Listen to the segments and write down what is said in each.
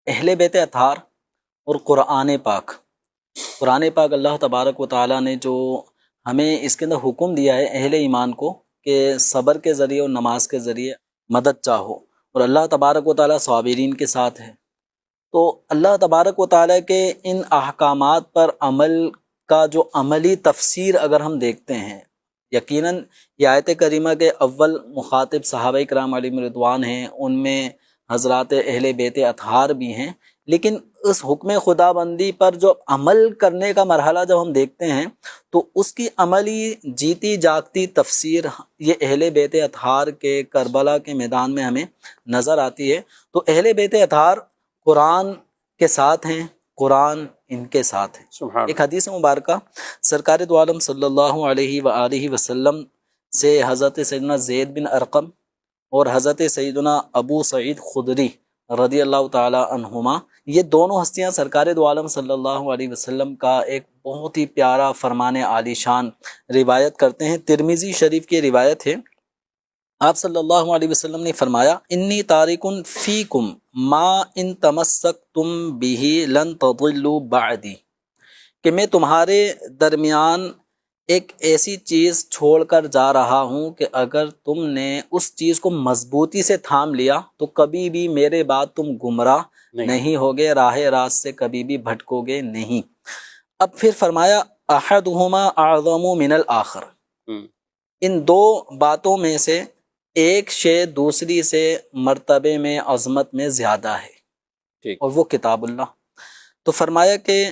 اہل بیت اطہار اور قرآن پاک اللہ تبارک و تعالیٰ نے جو ہمیں اس کے اندر حکم دیا ہے اہل ایمان کو کہ صبر کے ذریعے اور نماز کے ذریعے مدد چاہو، اور اللہ تبارک و تعالیٰ صابرین کے ساتھ ہے۔ تو اللہ تبارک و تعالیٰ کے ان احکامات پر عمل کا جو عملی تفسیر اگر ہم دیکھتے ہیں، یقیناً یہ آیت کریمہ کے اول مخاطب صحابہ کرام علیہم رضوان ہیں، ان میں حضرات اہل بیت اطہار بھی ہیں، لیکن اس حکم خدا بندی پر جو عمل کرنے کا مرحلہ جب ہم دیکھتے ہیں تو اس کی عملی جیتی جاگتی تفسیر یہ اہل بیت اطہار کے کربلا کے میدان میں ہمیں نظر آتی ہے۔ تو اہل بیت اطہار قرآن کے ساتھ ہیں، قرآن ان کے ساتھ ہے۔ ایک حدیث مبارکہ سرکار دو عالم صلی اللہ علیہ وآلہ وسلم سے حضرت سیدنا زید بن ارقم اور حضرت سیدنا ابو سعید خدری رضی اللہ تعالی عنہما، یہ دونوں ہستیاں سرکار دو عالم صلی اللہ علیہ وسلم کا ایک بہت ہی پیارا فرمان عالی شان روایت کرتے ہیں۔ ترمذی شریف کی روایت ہے، آپ صلی اللہ علیہ وسلم نے فرمایا انی تارک فیکم ما ان تمسکتم بہ لن تضلوا بعدی، کہ میں تمہارے درمیان ایک ایسی چیز چھوڑ کر جا رہا ہوں کہ اگر تم نے اس چیز کو مضبوطی سے تھام لیا تو کبھی بھی میرے بعد تم گمراہ نہیں ہوگے، راہ راست سے کبھی بھی بھٹکو گے نہیں۔ اب پھر فرمایا احدہما اعظم من الآخر، ان دو باتوں میں سے ایک شے دوسری سے مرتبے میں عظمت میں زیادہ ہے، اور وہ کتاب اللہ۔ تو فرمایا کہ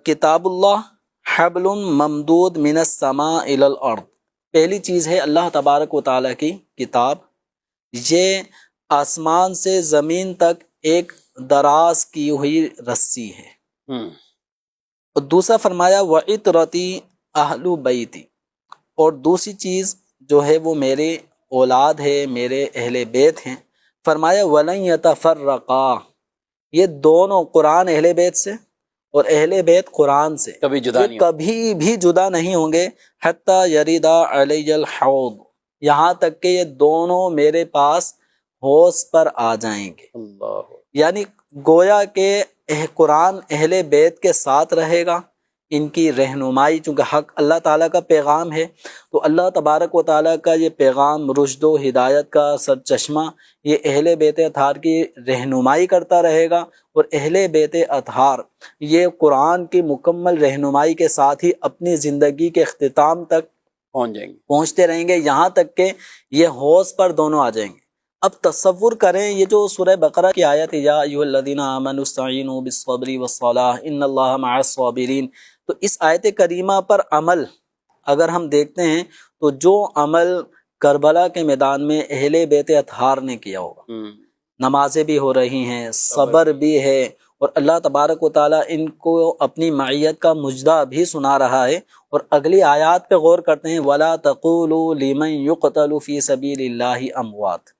کتاب اللہ حبل ممدود من السماء الی الارض، پہلی چیز ہے اللہ تبارک و تعالیٰ کی کتاب، یہ آسمان سے زمین تک ایک دراز کی ہوئی رسی ہے۔ اور دوسرا فرمایا وعطرتی اہل بیتی، اور دوسری چیز جو ہے وہ میرے اولاد ہے، میرے اہل بیت ہیں۔ فرمایا ولن یتفرقا، یہ دونوں قرآن اہل بیت سے اور اہل بیت قرآن سے کبھی بھی جدا نہیں ہوں گے، حتی یریدا علی الحوض، یہاں تک کہ یہ دونوں میرے پاس حوض پر آ جائیں گے۔ یعنی گویا کہ قرآن اہل بیت کے ساتھ رہے گا، ان کی رہنمائی، چونکہ حق اللہ تعالیٰ کا پیغام ہے تو اللہ تبارک و تعالیٰ کا یہ پیغام رشد و ہدایت کا سرچشمہ یہ اہل بیت اطہار کی رہنمائی کرتا رہے گا، اور اہل بیت اطہار یہ قرآن کی مکمل رہنمائی کے ساتھ ہی اپنی زندگی کے اختتام تک پہنچتے رہیں گے، یہاں تک کہ یہ حوض پر دونوں آ جائیں گے۔ اب تصور کریں یہ جو سورہ بقرہ کی آیت ہے یا ایھا الذین آمنوا استعینوا بالصبر والصلاۃ ان اللہ مع الصابرین، تو اس آیت کریمہ پر عمل اگر ہم دیکھتے ہیں تو جو عمل کربلا کے میدان میں اہل بیت اطہار نے کیا ہوگا، نمازیں بھی ہو رہی ہیں، صبر بھی ہے، اور اللہ تبارک و تعالیٰ ان کو اپنی معیت کا مجدہ بھی سنا رہا ہے۔ اور اگلی آیات پہ غور کرتے ہیں وَلَا تَقُولُوا لِمَن يُقْتَلُ فِي سَبِيلِ اللَّهِ أَمْوَاتٌ،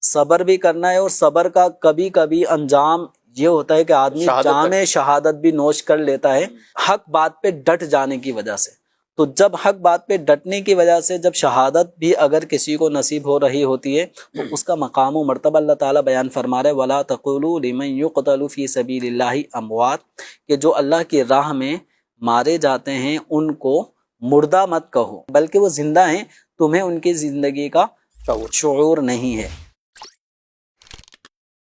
صبر بھی کرنا ہے، اور صبر کا کبھی کبھی انجام یہ ہوتا ہے کہ آدمی جام شہادت بھی نوش کر لیتا ہے حق بات پہ ڈٹ جانے کی وجہ سے۔ تو جب حق بات پہ ڈٹنے کی وجہ سے جب شہادت بھی اگر کسی کو نصیب ہو رہی ہوتی ہے تو اس کا مقام و مرتبہ اللہ تعالیٰ بیان فرما رہے وَلَا تَقُولُوا لِمَن يُقْتَلُ فِي سَبِيلِ اللَّهِ أَمْوَاتٌ، کہ جو اللہ کی راہ میں مارے جاتے ہیں ان کو مردہ مت کہو، بلکہ وہ زندہ ہیں، تمہیں ان کی زندگی کا شعور نہیں ہے۔